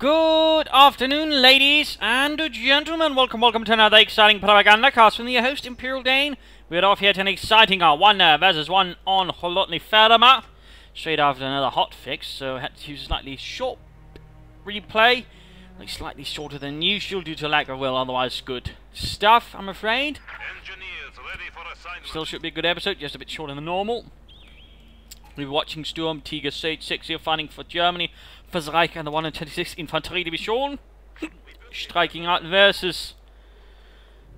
Good afternoon, ladies and gentlemen. Welcome to another exciting Propagandacast from the host, Imperial Dane. We're off here to an exciting 1 versus 1 on Holotny Ferma. Straight after another hot fix, so I had to use a slightly short replay. Like slightly shorter than usual due to lack of, well, otherwise good stuff, I'm afraid. Still should be a good episode, just a bit shorter than normal. We were watching Sturm, Tiger, Sage6 here fighting for Germany, for the Reich and the 126th Infantry Division. Striking out versus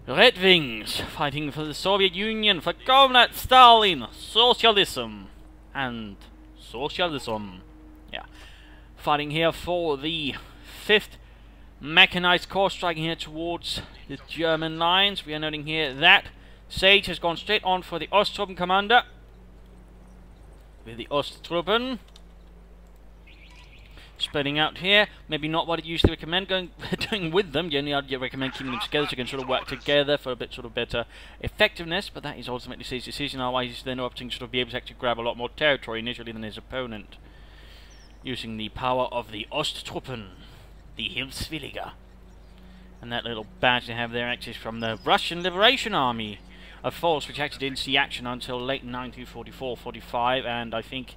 RedxWings, fighting for the Soviet Union, for Comrade Stalin, socialism. And socialism. Yeah. Fighting here for the 5th Mechanized Corps, striking here towards the German lines. We are noting here that Sage has gone straight on for the Osttruppen commander. With the Osttruppen spreading out here, maybe not what I usually recommend doing with them. Generally, I'd recommend keeping them together so you can sort of work together for a bit sort of better effectiveness. But that is ultimately Sage's decision. Otherwise, they're not opting to sort of be able to actually grab a lot more territory initially than his opponent, using the power of the Osttruppen, the Hilfswilliger, and that little badge they have there actually is from the Russian Liberation Army. A force which actually didn't see action until late 1944-45, and I think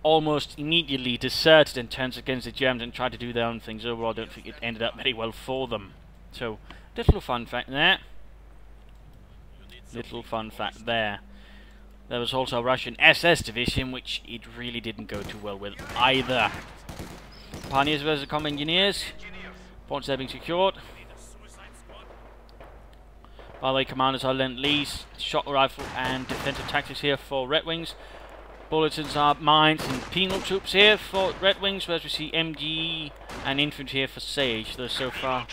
almost immediately deserted and turned against the Germans and tried to do their own things. Overall, I don't think it ended up very well for them. So, little fun fact there. Little fun fact there. There was also a Russian SS division, which it really didn't go too well with either. Pioneers versus Comm Engineers. Points there being secured. By the way, commanders are Lend-Lease, shock rifle and defensive tactics here for RedxWings. Bulletins are mines and penal troops here for RedxWings, whereas we see MG and infantry here for Sage. Though so far,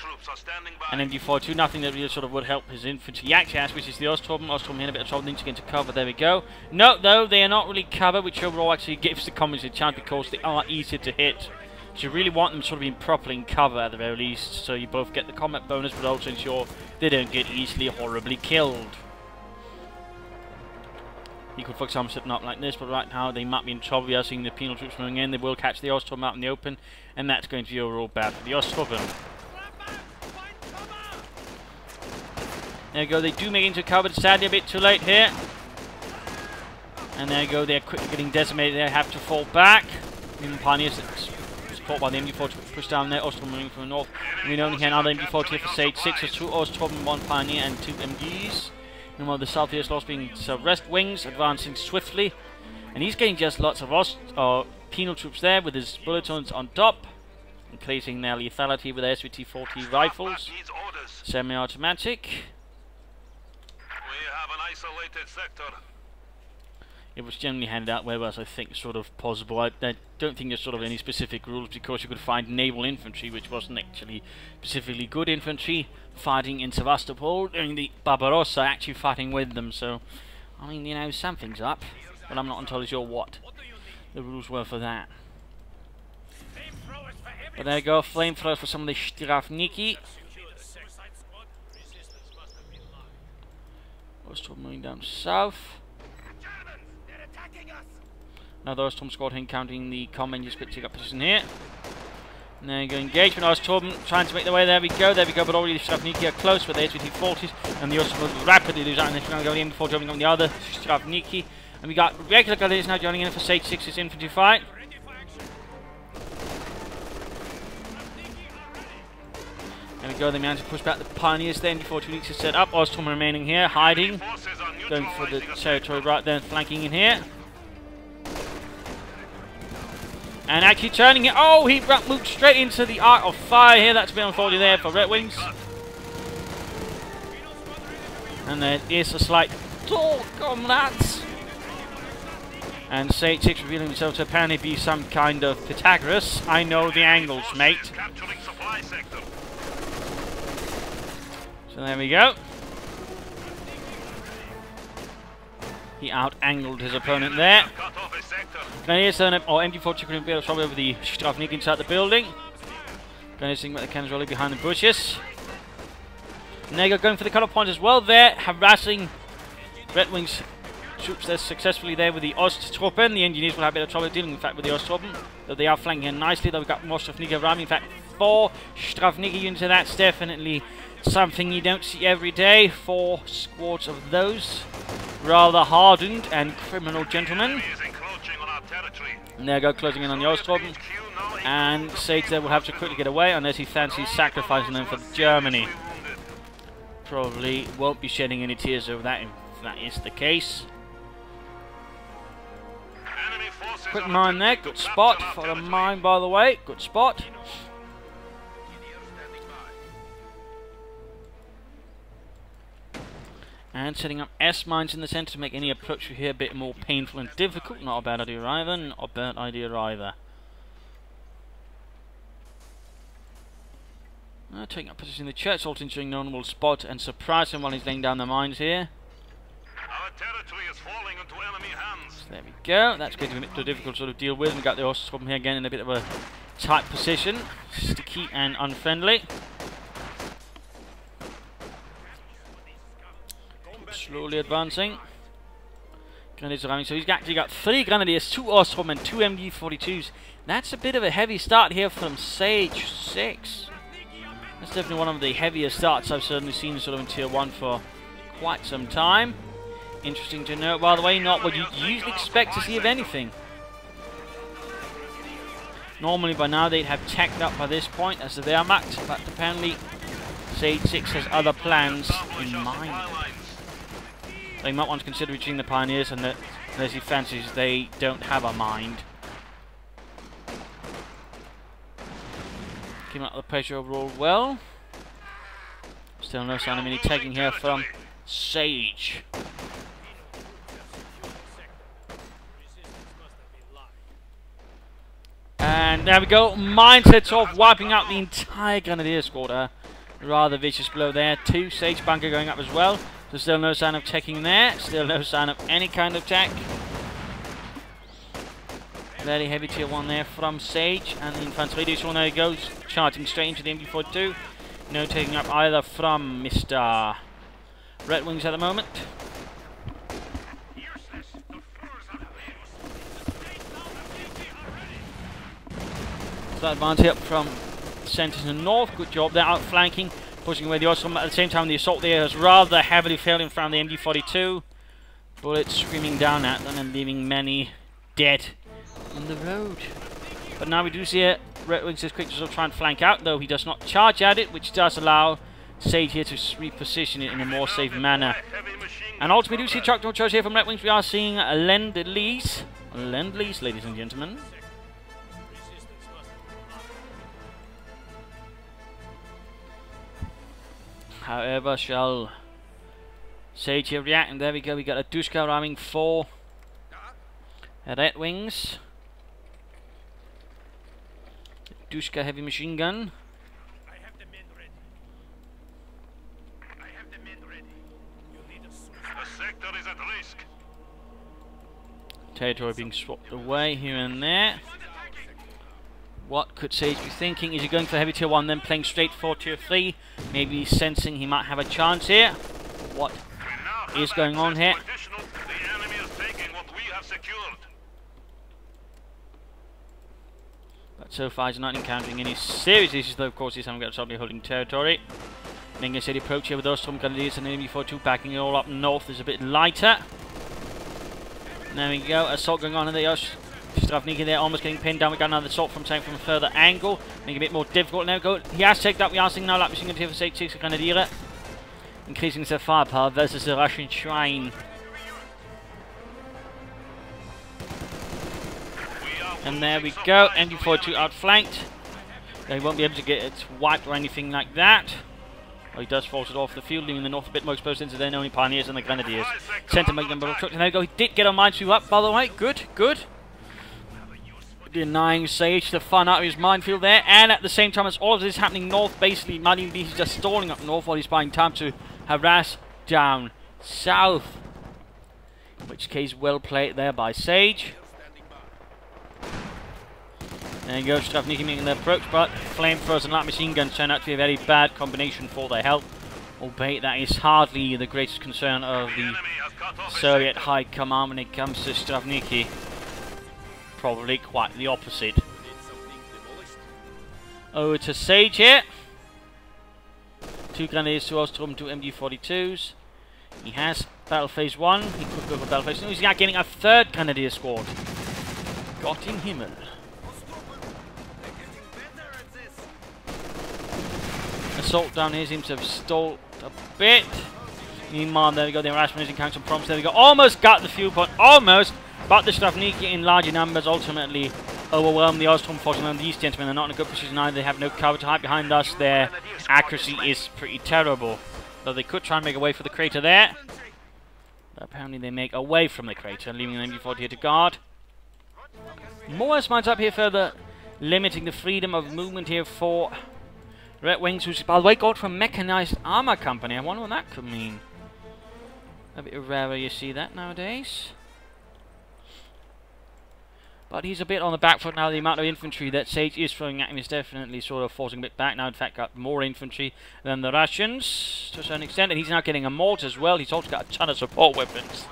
and MG42, nothing that really sort of would help his infantry. Actually, which is the Osttruppen. Osttruppen in a bit of trouble, needs to get into cover. There we go. Note though, they are not really covered, which overall actually gives the communists a chance because they are easier to hit. So you really want them sort of being properly in cover at the very least, so you both get the combat bonus, but also ensure they don't get easily horribly killed. You could, for example, set them up like this, but right now they might be in trouble. We are seeing the penal troops moving in. They will catch the Osttruppen out in the open, and that's going to be overall bad for the Osttruppen. There you go. They do make it into cover. Sadly, a bit too late here. And there you go. They're quickly getting decimated. They have to fall back. Even Pioneers caught by the MG4 to push down there. Osttruppen moving from the north. And we know here another MG4 here for Sage6. There's 2 Osttruppen, 1 Pioneer, and 2 MGs. And while the south here is lost being RedxWings, advancing swiftly. And he's getting just lots of penal troops there with his bulletins on top, increasing their lethality with their SVT-40 rifles. Semi-automatic. We have an isolated sector. It was generally handed out where was, I think, sort of possible. I don't think there's sort of any specific rules, because you could find naval infantry, which wasn't actually specifically good infantry, fighting in Sevastopol during the Barbarossa, actually fighting with them. So, I mean, you know, something's up, but I'm not entirely sure what the rules were for that. But there you go, flamethrowers for some of the Strafniki. Osttruppen moving down south. Now the Osttruppen squad encountering the common, just quick take up position here. And there you go, engagement. Osttruppen trying to make their way. There we go, but already the Strafniki are close with the SVT-40s, and the Osttruppen rapidly lose out, and they're going to go jumping on the other Strafniki. And we got regular guardians now joining in for Sage6's infantry fight. There we go, they managed to push back the Pioneers there. MG42 needs to set up. Osttruppen remaining here, hiding, going for the territory right there, flanking in here. And actually turning it. Oh, he moved straight into the arc of fire here. That's been unfolded there for RedxWings. And there is a slight talk on that. And Sage6 revealing himself to apparently be some kind of Pythagoras. I know the angles, mate. So there we go. He out-angled his opponent there. Grenadiers turn up, or MG42 couldn't be able to trouble over the Strafnik inside the building. Grenadiers thinking about the cannons rolling behind the bushes. And they go going for the cut-off point as well there, harassing RedxWings troops there successfully there with the Osttruppen. The engineers will have a bit of trouble dealing in fact with the Osttruppen, though they are flanking in nicely, though we've got more Strafnik around. In fact, 4 Stravniki units, and that's definitely something you don't see every day. 4 squads of those rather hardened and criminal gentlemen. And there go, closing in on the Ostrom. And Sage there will have to quickly get away unless he fancies sacrificing them for Germany. Probably won't be shedding any tears over that if that is the case. Quick mine there, good spot for the mine, by the way, good spot. And setting up S mines in the centre to make any approach through here a bit more painful and difficult. Not a bad idea either, not a bad idea either. Taking up position in the church, also ensuring no one will spot and surprise him while he's laying down the mines here. Our territory is falling into enemy hands. So there we go, that's going to be a bit too difficult to sort of deal with. We've got the Ostrom here again in a bit of a tight position, sticky and unfriendly. Slowly advancing. Grenadiers arriving, so he's actually got 3 Grenadiers, 2 Ostrom and 2 MG42s. That's a bit of a heavy start here from Sage6. That's definitely one of the heavier starts I've certainly seen sort of in Tier 1 for quite some time. Interesting to note, by the way, not what you usually expect to see of anything. Normally by now they'd have teched up by this point as the Wehrmacht, but apparently Sage6 has other plans in mind. They might want to consider reaching the Pioneers, and that unless he fancies they don't have a mind. Came out of the pressure overall well. Still no sign of any tagging here from Sage. And there we go, mine sets off, wiping out the entire Grenadier squad. Rather vicious blow there. 2 Sage bunker going up as well. So still no sign of teching there. Still no sign of any kind of tech. Very heavy Tier 1 there from Sage. And the Infantry division, there he goes, charging straight into the MG42. No taking up either from Mr. RedxWings at the moment. So that advance here up from centre to north. Good job there, outflanking, pushing away the Ostrom. At the same time, the assault there has rather heavily failed in front of the MG42. Bullets screaming down at them and leaving many dead on the road. But now we do see it. RedxWings is quick to sort of try and flank out, though he does not charge at it, which does allow Sage here to reposition it in a more safe manner. And ultimately, we do see a truck charge here from RedxWings. We are seeing Lend-Lease. Lend-Lease, ladies and gentlemen. However, shall Sage here react? And there we go, we got a Dushka ramming 4 RedxWings. Dushka heavy machine gun. I have the men ready. I have the men ready. You need us. The sector is at risk. Territory being swapped away here and there. What could Sage be thinking? Is he going for heavy Tier 1 then playing straight for Tier 3? Maybe sensing he might have a chance here. What is going on here? The enemy is taking what we have secured. But so far he's not encountering any serious issues, though of course he's having got solidly holding territory. Making a steady approach here with those Storm Grenadiers and enemy 4-2 backing it all up north is a bit lighter. There we go, assault going on in the Stravniki there, almost getting pinned down. We got another assault from tank from a further angle, making it a bit more difficult. There we go. He has checked up. We are seeing now light machine gun here for Sage6 Grenadier, increasing their firepower versus the Russian shrine. And there we go. MG42 outflanked. They won't be able to get it wiped or anything like that. Oh, he does force it off the field, leaving the north a bit more exposed into their only Pioneers and the Grenadiers. Centre make them trucks. And there we go. He did get a minefield up, by the way. Good, good. Denying Sage the fun out of his minefield there, and at the same time as all of this is happening north, basically Marine he's just stalling up north while he's buying time to harass down south. In which case, well played there by Sage. There you go, Stravniki making the approach, but flamethrowers and light machine guns turn out to be a very bad combination for their help. Albeit that is hardly the greatest concern of the Soviet High Command when it comes to Stravniki. Probably quite the opposite. Over to Sage here. 2 grenadiers, 2 Ostrom, 2 MG42s. He has battle phase 1. He could go for battle phase 2. He's now getting a 3rd grenadier squad. Gott im Himmel. Assault down here seems to have stalled a bit. Meanwhile, there we go. The Erasmus encountered some problems. There we go. Almost got the fuel point. Almost. But the Strafniki in larger numbers ultimately overwhelmed the Ostrom forces. And these gentlemen are not in a good position either. They have no cover to hide behind us. Their accuracy is pretty terrible. Though they could try and make a way for the crater there. But apparently they make away from the crater, leaving an MG40 here to guard. More mines up here further, limiting the freedom of movement here for RedxWings, who's by the way got from Mechanized Armor Company. I wonder what that could mean. A bit rarer you see that nowadays. But he's a bit on the back foot now. The amount of infantry that Sage is throwing at him is definitely sort of forcing a bit back now. In fact, got more infantry than the Russians to a certain extent. And he's now getting a mortar as well. He's also got a ton of support weapons.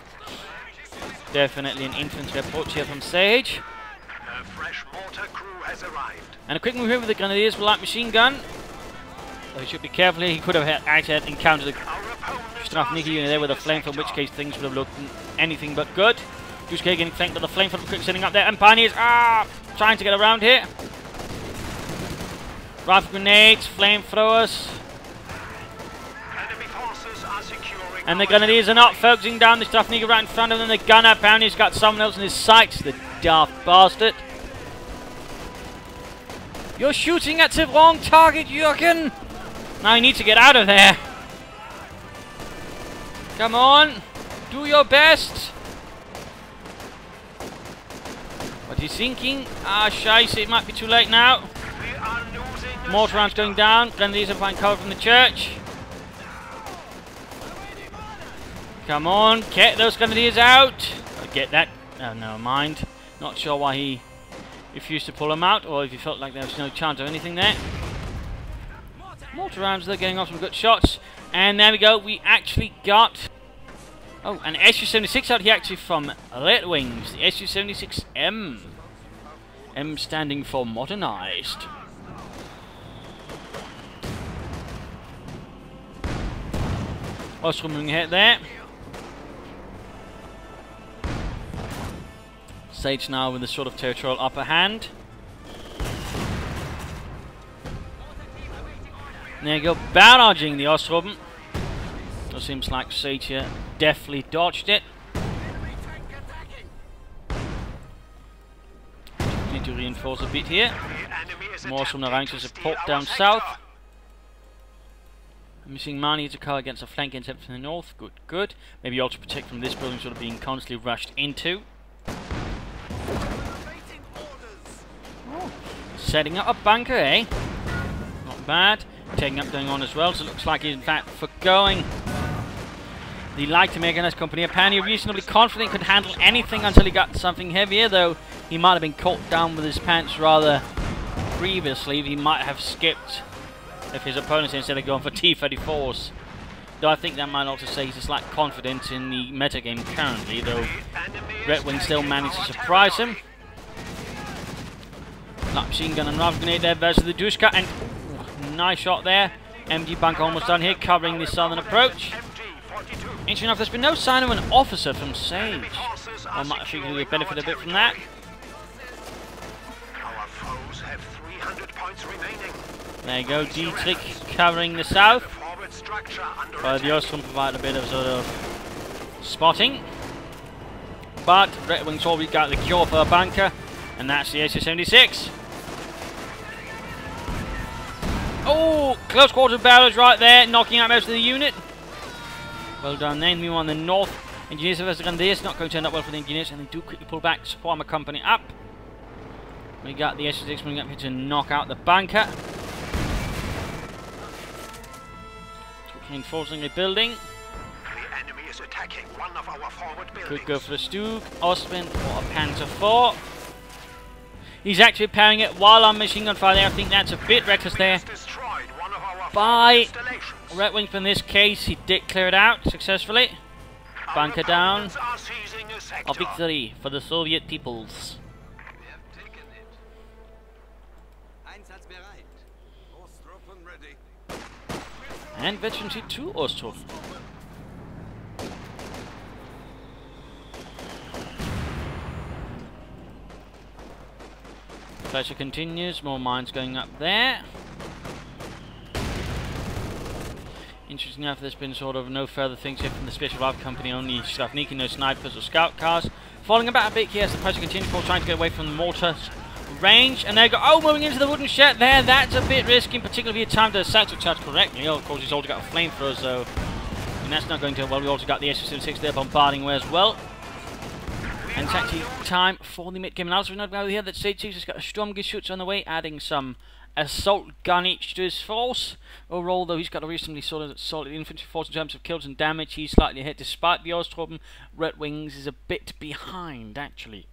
Definitely an infantry approach here from Sage. The fresh mortar crew has arrived. And a quick move here with the grenadiers with light machine gun. So he should be careful here. He could have actually encountered the Strafniki unit there with a flamethrower, in which case things would have looked anything but good. Duske getting flanked with the flamethrower, quick setting up there, and Pioneers trying to get around here. Rifle grenades, flamethrowers. Enemy forces are securing. And the grenadiers are not focusing down the Strafniki right in front of them. The gunner Pioneer's got someone else in his sights, the daft bastard. You're shooting at the wrong target, Jürgen! Now you need to get out of there. Come on, do your best. What he's thinking? Scheiße, it might be too late now. We are losing. Mortar rounds going down. Grenadiers are finding cover from the church. Come on, get those grenadiers out. Get that. Oh, never mind. Not sure why he refused to pull them out, or if he felt like there was no chance of anything there. Mortar rounds, they're getting off some good shots. And there we go, we actually got... Oh, an SU-76 out here actually from RedxWings. The SU-76M. M standing for modernized. Ostrom moving ahead there. Sage now with a sort of territorial upper hand. There you go, barraging the Ostrom. It seems like Sage here definitely dodged it. Need to reinforce a bit here. More from the ranks of support down south. I'm seeing Mani to cover against a flank intercept from the north. Good, good. Maybe also protect from this building sort of being constantly rushed into. Oh, setting up a bunker, eh? Not bad. Taking up going on as well, so it looks like he's in fact forgoing the light mechanized company. Apparently reasonably confident could handle anything until he got something heavier, though he might have been caught down with his pants rather previously. He might have skipped if his opponents instead of going for T-34s. Though I think that might also say he's a slight confidence in the metagame currently, though RedxWings still managed to surprise him. Light machine gun and rifle grenade there versus the Duska, and nice shot there. MG bunker almost done here, covering the southern approach. Interesting enough, there's been no sign of an officer from Sage. I might have figured we'd benefit a bit from that. Our foes have 300 points remaining. There you go, Dietrich covering the south. Forward structure under While the Ostrom provide a bit of sort of spotting. But RedxWings already got the cure for a bunker, and that's the SU-76. Oh, close quarter barrels right there, knocking out most of the unit. Well done then. Meanwhile, on the north, engineers versus grenadiers, not going to end up well for the engineers, and they do quickly pull back, support armor company up. We got the SU-6 moving up here to knock out the bunker. Reinforcing the building. The enemy is attacking one of our forward buildings. Could go for a Stug, Ostman, or a Panzer IV. He's actually parrying it while on machine gun fire there. I think that's a bit reckless there by RedxWings, but in this case he did clear it out successfully. Bunker down. A victory for the Soviet peoples. And veteran to Ostrov. Pressure continues, more mines going up there. Interesting enough, there's been sort of no further things here from the Special Arm Company, only Slavniki, no snipers or scout cars. Falling about a bit here as the pressure continues, trying to get away from the mortar's range. And they go, oh, moving into the wooden shed there, that's a bit risky, particularly if you timed the satchel charge correctly. Oh, of course, he's also got a flamethrower, so and that's not going to well. We also got the SU-76 there bombarding away as well. And it's actually time for the mid-game. And also we know about here that Sage6 has got a Sturmgeschütz on the way, adding some assault gun each to his force. Overall, though, he's got a reasonably solid infantry force in terms of kills and damage. He's slightly ahead despite the Osttruppen. RedxWings is a bit behind, actually.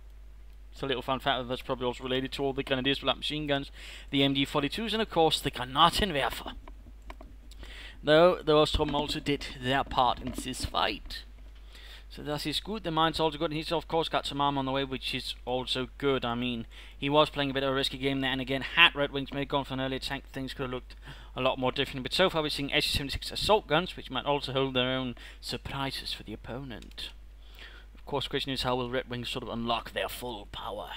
It's a little fun fact that's probably also related to all the grenadiers with machine guns, the MD-42s, and of course the Granatenwerfer. Though the Osttruppen also did their part in this fight. So that is good. The mine's also good, and he's of course got some arm on the way, which is also good. I mean, he was playing a bit of a risky game there, and again, had RedxWings maybe gone for an earlier tank, things could have looked a lot more different. But so far we're seeing SU-76 assault guns, which might also hold their own surprises for the opponent. Of course, the question is, how will RedxWings sort of unlock their full power?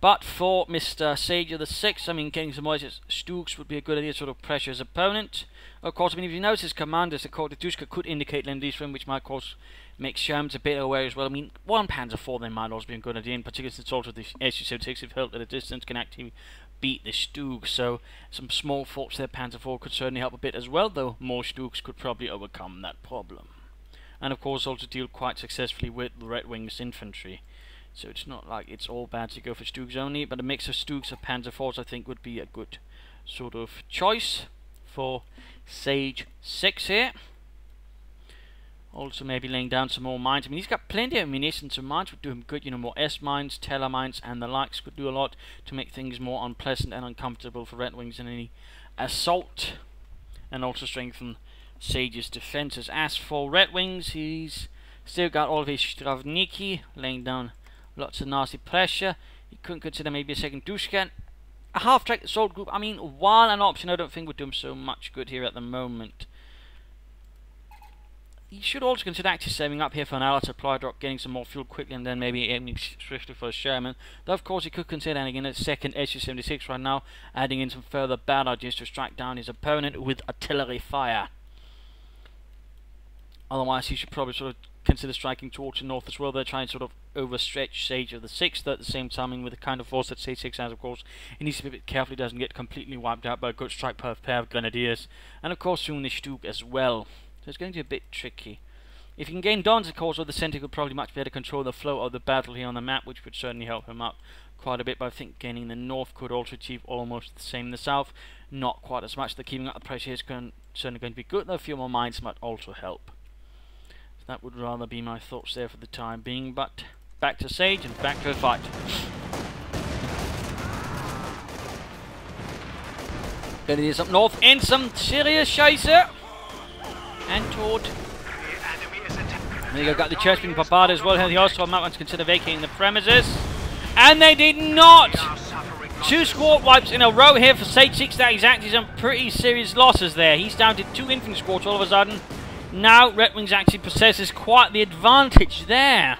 But for Mr. Sage6, I mean, getting some more Stooks would be a good idea to sort of pressure his opponent. Of course, I mean, if you notice his commanders, the CoH2 could indicate Lend-Lease for him, which might, of course, make Shermans a bit aware as well. I mean, one Panzer IV then might also be a good idea, in particular since also the SU-76, if held at a distance, can actually beat the Stooks. So, some small forts there, Panzer IV could certainly help a bit as well, though more Stooks could probably overcome that problem. And, of course, also deal quite successfully with the RedxWings infantry. So it's not like it's all bad to go for Stooks only, but a mix of Stooks and Panzer IVs I think would be a good sort of choice for Sage6 here. Also maybe laying down some more mines. I mean, he's got plenty of munitions, so mines would do him good. You know, more S-mines, Teller mines, and the likes could do a lot to make things more unpleasant and uncomfortable for RedxWings in any assault, and also strengthen Sage's defences. As for RedxWings, he's still got all of his Stravniki laying down lots of nasty pressure. He couldn't consider maybe a second Dushkan. A half-track assault group, I mean, while an option, I don't think would do him so much good here at the moment. He should also consider actually saving up here for an allied supply drop, getting some more fuel quickly, and then maybe aiming swiftly for a Sherman. Though, of course, he could consider adding in a second SU-76 right now, adding in some further bad ideas to strike down his opponent with artillery fire. Otherwise, he should probably sort of consider striking towards the north as well. They're trying to sort of overstretch Sage of the 6th, though at the same time, with the kind of force that Sage6 has, of course, he needs to be a bit careful he doesn't get completely wiped out by a good strike per pair of grenadiers, and of course soon the Stuke as well. So it's going to be a bit tricky. If he can gain Dons, of course, or the centre could probably much better control the flow of the battle here on the map, which would certainly help him out quite a bit, but I think gaining the north could also achieve almost the same in the south. Not quite as much. The keeping up the pressure is certainly going to be good, though a few more mines might also help. That would rather be my thoughts there for the time being, but back to Sage and back to the fight. Grenadiers up north in some serious Scheiße. And toward. There you go, got the church being bombarded as well. Here the Osttruppen might want to consider vacating the premises. And they did not! 2 squad wipes in a row here for Sage6. That is actually some pretty serious losses there. He's down to 2 infantry squads all of a sudden. Now RedxWings actually possesses quite the advantage there.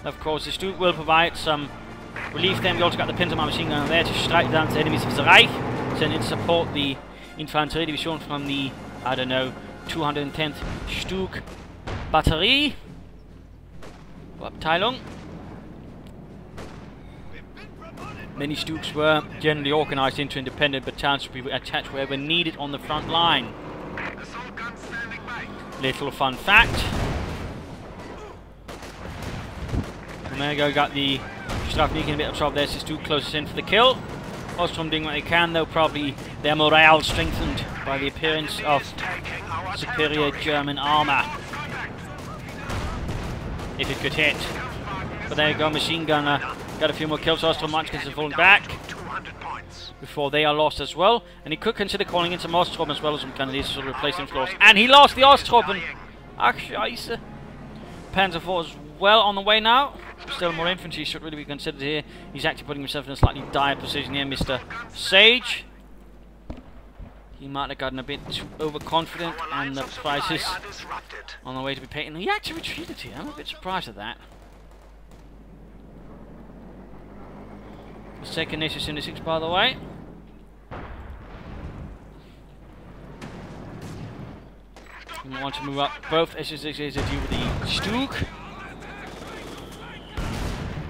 Of course, the Stuke will provide some relief then. We also got the Pinterman machine gun there to strike down the enemies of the Reich. Sending to support the Infantry division from the, I don't know, 210th Stuke Batterie. Abteilung. Many Stukes were generally organised into independent battalions to be attached wherever needed on the front line. Little fun fact. And there you go, got the Stravniki in a bit of trouble there, so it's too close in for the kill. Ostrom doing what they can, though, probably their morale strengthened by the appearance of superior German armour. If it could hit. But there you go, machine gunner got a few more kills. Ostrom Munchkins have fallen back before they are lost as well, and he could consider calling in some Osttruppen as well as some Canadians to sort of replace him for loss. And he lost the Osttruppen! Ach, Scheiße. Panzer IV is well on the way now. Still more infantry should really be considered here. He's actually putting himself in a slightly dire position here, Mr. Sage. He might have gotten a bit too overconfident, and the prices on the way to be paid. And he actually retreated here. I'm a bit surprised at that. The second SS-76, by the way. We want to move up both SS-6s to deal with the Stug.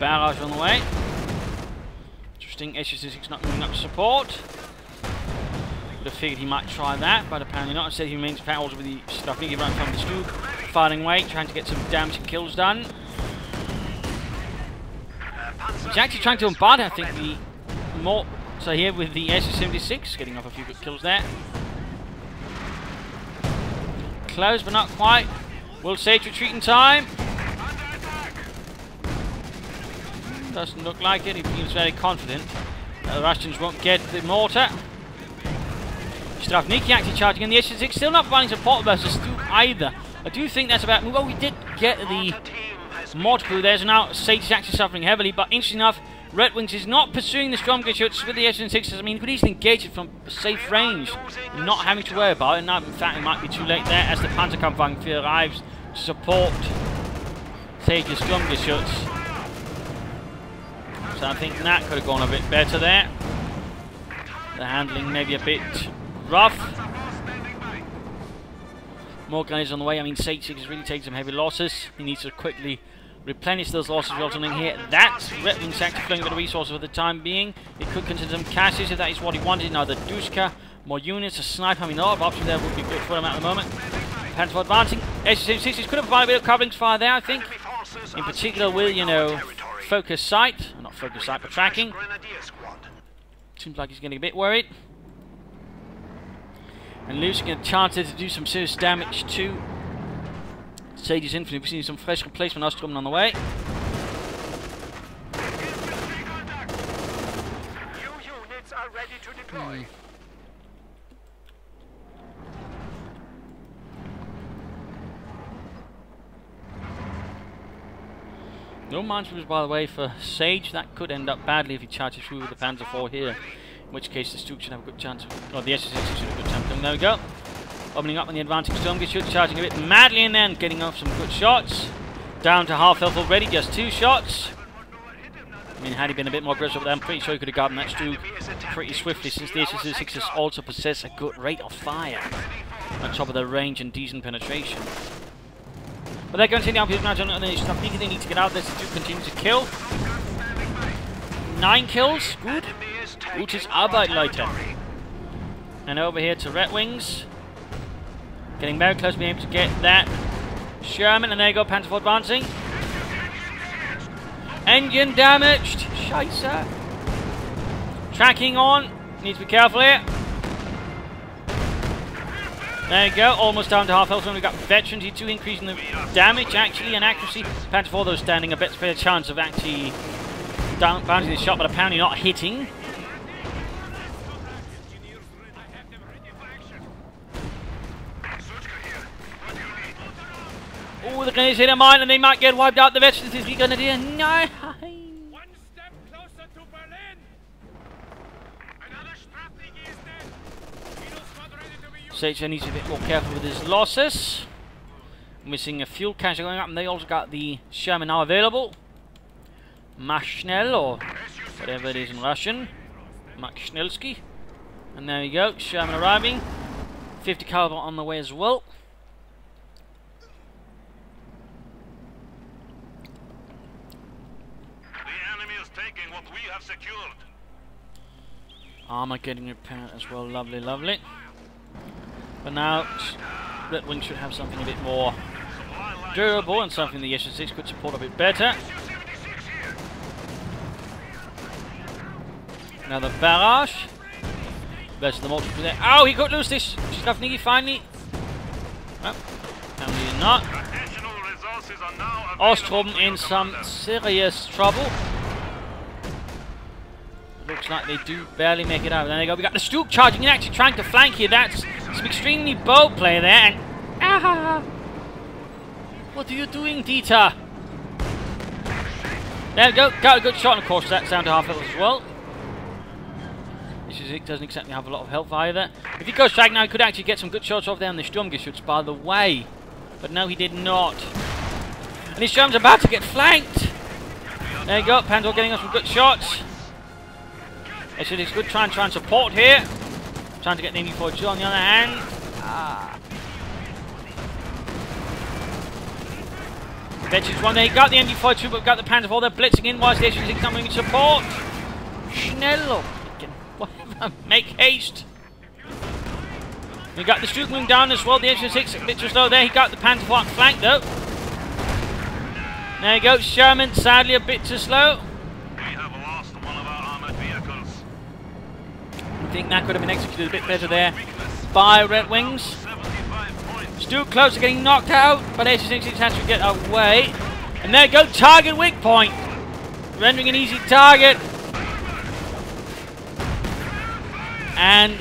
Barrage on the way. Interesting, SS-6 not moving up to support. Would have figured he might try that, but apparently not. Instead he remains fouled with the Strafniki right from the Stug. Firing away, trying to get some damage and kills done. He's actually trying to bombard, I think, the more... So here with the SS-76, getting off a few good kills there. Close, but not quite. Will Sage retreat in time? Doesn't look like it. He feels very confident that the Russians won't get the mortar. Strafniki actually charging in. The SS-6 still not providing support versus Stu either. I do think that's about... Well, we did get the mortar crew there, so now Sage is actually suffering heavily, but interesting enough, RedxWings is not pursuing the stronger shots with the SS-6s. I mean, he could easily engage it from safe range, not having to worry about it. Now, in fact, it might be too late there as the Panzerkampfwagen arrives to support Sage's stronger shots. So I think that could have gone a bit better there. The handling maybe a bit rough. More guys on the way. I mean, Sage6 is really taking some heavy losses. He needs to quickly replenish those losses resulting here. That's RedxWings actually flowing a bit of resources for the time being. It could consider some caches if that is what he wanted. Now the Duska, more units, a sniper. I mean, a lot of options there would be good for him at the moment. Panzer advancing. SS-6s could have provided a bit of covering fire there, I think. In particular with, you know, focus sight. Not focus sight, but tracking. Seems like he's getting a bit worried. And losing a chance to do some serious damage to Sage's Infantry. We've seen some fresh replacement Ostrom on the way. New units are ready to deploy. No minesweepers, by the way, for Sage. That could end up badly if he charges through with the Panzer IV here. In which case the Stug should have a good chance. Or the SS-6 should have a good chance. There we go. Opening up on the advancing Stormgeist, charging a bit madly in there and getting off some good shots. Down to half health already, just 2 shots. I mean, had he been a bit more aggressive, I'm pretty sure he could have gotten that Stug pretty swiftly, since the SS-6s also possess a good rate of fire on top of their range and decent penetration. But they're going to take the outpost now, and they need to get out there to continue to kill. 9 kills, good. Gutes Arbeit, Leute. And over here to RedxWings. Getting very close to being able to get that Sherman, and there you go, Panzer IV advancing. Engine damaged. Scheiße. Tracking on. Need to be careful here. There you go, almost down to half health. We've got veterans, E2 increasing the damage actually and accuracy. Panzer IV though standing a bit better chance of actually bouncing the shot, but apparently not hitting. Oh, the grenades hit a mine and they might get wiped out. The veterans is going to do. No. One step closer to Berlin. Another Strafniki is dead. Sage needs to be a bit more careful with his losses. We're seeing a fuel cache going up, and they also got the Sherman now available. Machschnell, or whatever it is in Russian. Machschnelski. And there we go, Sherman arriving. 50 caliber on the way as well. Taking what we have secured. Armor getting repaired as well, lovely, lovely. But now, RedxWings should have something a bit more durable and something the SS-6 could support a bit better. Now the barrage versus the multiple there. Oh, he could lose this. Strafniki finally. Well, apparently not. Ostrom in some serious trouble. Looks like they do barely make it out. There they go. We got the Stug charging and actually trying to flank here. That's some extremely bold play there. And what are you doing, Dieter? There we go. Got a good shot, and of course that's down to half health as well. Sage6 doesn't exactly have a lot of health either. If he goes strike now, he could actually get some good shots off there on the skirmishes, by the way. But no, he did not. And his German's about to get flanked. There you go, Panzer getting us some good shots. Sage6 good try and support here. Trying to get the MG42 on the other hand. Vetch's one there, he got the MG42 but got the Panzer IV, they're blitzing in whilst the Sage6 not moving support. Schnell. Whatever, make haste. We got the Sturmwing down as well, the Sage6 a bit too slow there, he got the Panzer IV flank though. There you go, Sherman sadly a bit too slow. We have lost one of our armored vehicles. I think that could have been executed a bit better there by RedxWings. Still close to getting knocked out, but Sage6 has to get away. And there you go, target weak point. Rendering an easy target. And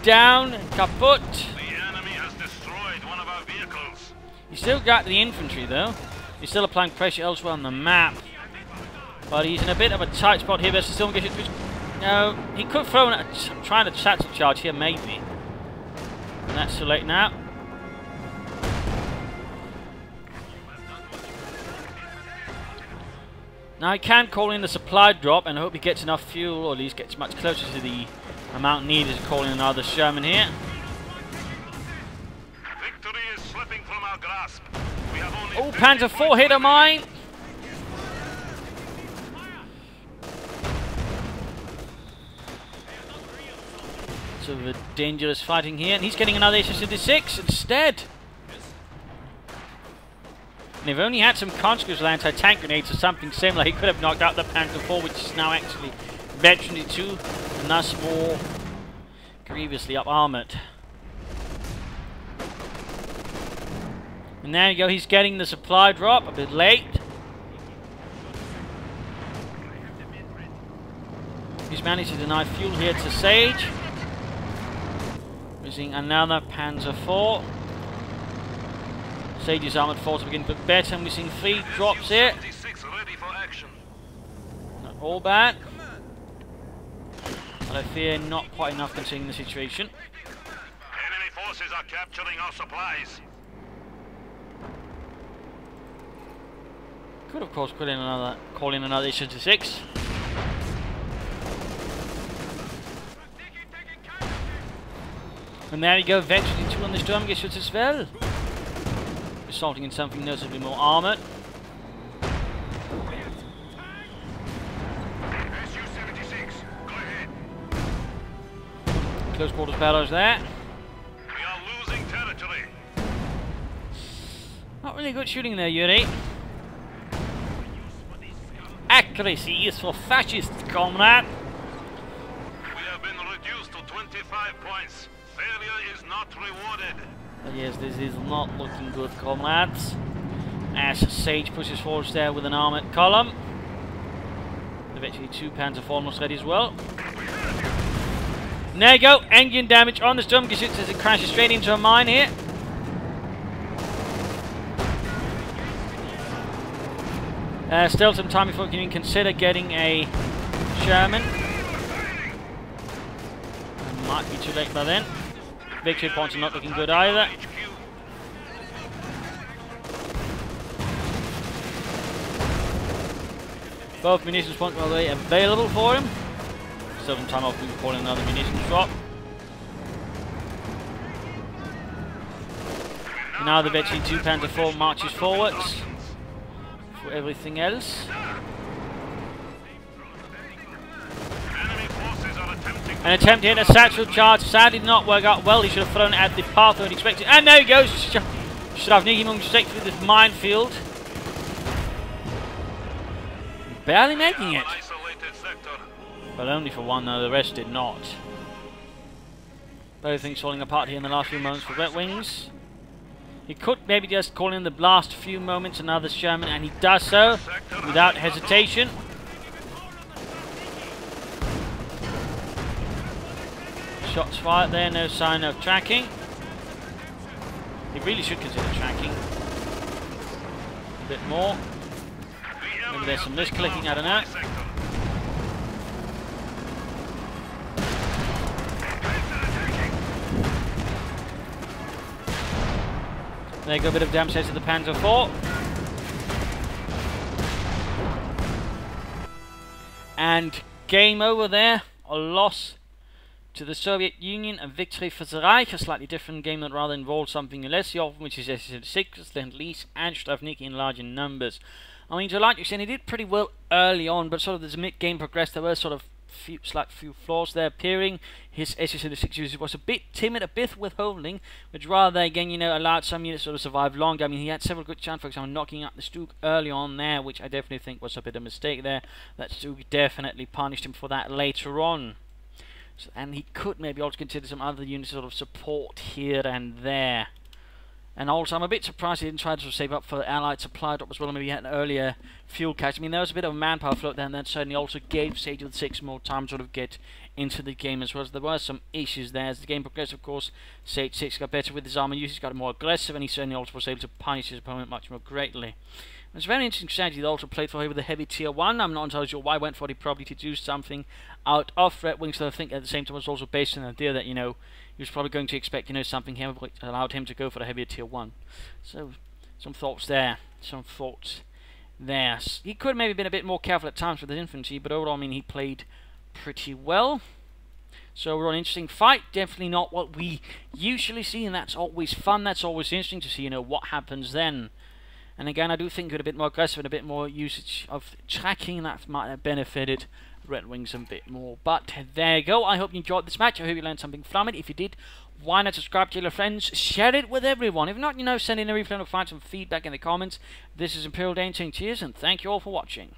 down, kaput. The enemy has destroyed one of our vehicles. He's still got the infantry though. He's still applying pressure elsewhere on the map. But he's in a bit of a tight spot here, but still get it. No, he could throw try to tactical charge here, maybe. And that's too late now. Now he can call in the supply drop and I hope he gets enough fuel, or at least gets much closer to the amount needed to call in another Sherman here. Victory is slipping from our grasp. We have only Oh, Panzer IV hit a mine. So the dangerous fighting here, and he's getting another Sage6 instead. And if only had some conscripts anti-tank grenades or something similar, he could have knocked out the Panzer IV, which is now actually Veteran 2, and thus more grievously up-armoured. And there you go, he's getting the supply drop, a bit late. He's managed to deny fuel here to Sage. Using another Panzer IV. Sage's armoured force begin to look better, and we're seeing 3 drops here. ready for action. Not all bad. But I fear not quite enough considering the situation. Enemy forces are capturing our supplies. Could of course call in another Sage6. And there you go, Veteran 2 on the skirmishes as well. Resulting in something noticeably more armoured. Su-76, go ahead. Close quarters battles there. We are losing territory. Not really good shooting there, Yuri. Accuracy is for fascists, comrade. We have been reduced to 25 points. Failure is not rewarded. But yes, this is not looking good, comrades. As Sage pushes forward there with an armoured column. Eventually 2 Panzer IV almost ready as well. And there you go, engine damage on the skirmishes as it crashes straight into a mine here. Still some time before we can even consider getting a Sherman. Might be too late by then. Victory points are not looking good either. Both munitions points are available for him. Still some time off, we can call in another munitions drop. And now the Vetchi 2 Panzer IV marches forwards for everything else. An attempt to hit a satchel charge, sadly did not work out well. He should have thrown it at the path that he expected. And there he goes! Should have Nigimung straight through this minefield. Barely making it. But only for one, though, the rest did not. Both things falling apart here in the last few moments for RedxWings. He could maybe just call in the last few moments another Sherman, and he does so without hesitation. Shots fired there, no sign of tracking. He really should consider tracking a bit more. Maybe there's some misclicking, I don't know. There go a bit of damage to the Panzer IV. And game over there. A loss to the Soviet Union, a victory for the Reich. A slightly different game that rather involved something less often, which is Sage6, Lend-Lease, and Stravniki in larger numbers. I mean, to a large extent, he did pretty well early on, but sort of as the mid-game progressed, there were sort of few flaws there appearing. His SS-6 usage was a bit timid, a bit withholding, which rather, again, you know, allowed some units to sort of survive longer. I mean, he had several good chances, for example, knocking out the Stug early on there, which I definitely think was a bit of a mistake there. That Stug definitely punished him for that later on. So, and he could maybe also consider some other units to sort of support here and there. And also, I'm a bit surprised he didn't try to sort of save up for the Allied supply drop as well. Maybe he had an earlier fuel catch. I mean, there was a bit of a manpower float there, and that certainly also gave Sage6 more time to sort of get into the game as well. So there were some issues there. As the game progressed, of course, Sage6 got better with his armor use. He got more aggressive, and he certainly also was able to punish his opponent much more greatly. It's a very interesting strategy that also played for him with the heavy tier 1. I'm not entirely sure why I went for it. He probably to do something out of RedxWings, so I think at the same time it was also based on the idea that, you know, he was probably going to expect, you know, something here which allowed him to go for the heavier tier 1. So, some thoughts there. Some thoughts there. He could have maybe been a bit more careful at times with his infantry, but overall, I mean, he played pretty well. So we're on an interesting fight. Definitely not what we usually see, and that's always fun. That's always interesting to see, you know, what happens then. And again, I do think with a bit more aggressive and a bit more usage of tracking, that might have benefited RedxWings a bit more. But there you go. I hope you enjoyed this match. I hope you learned something from it. If you did, why not subscribe to your friends? Share it with everyone. If not, you know, send in a replay or find some feedback in the comments. This is Imperial Dane saying cheers, and thank you all for watching.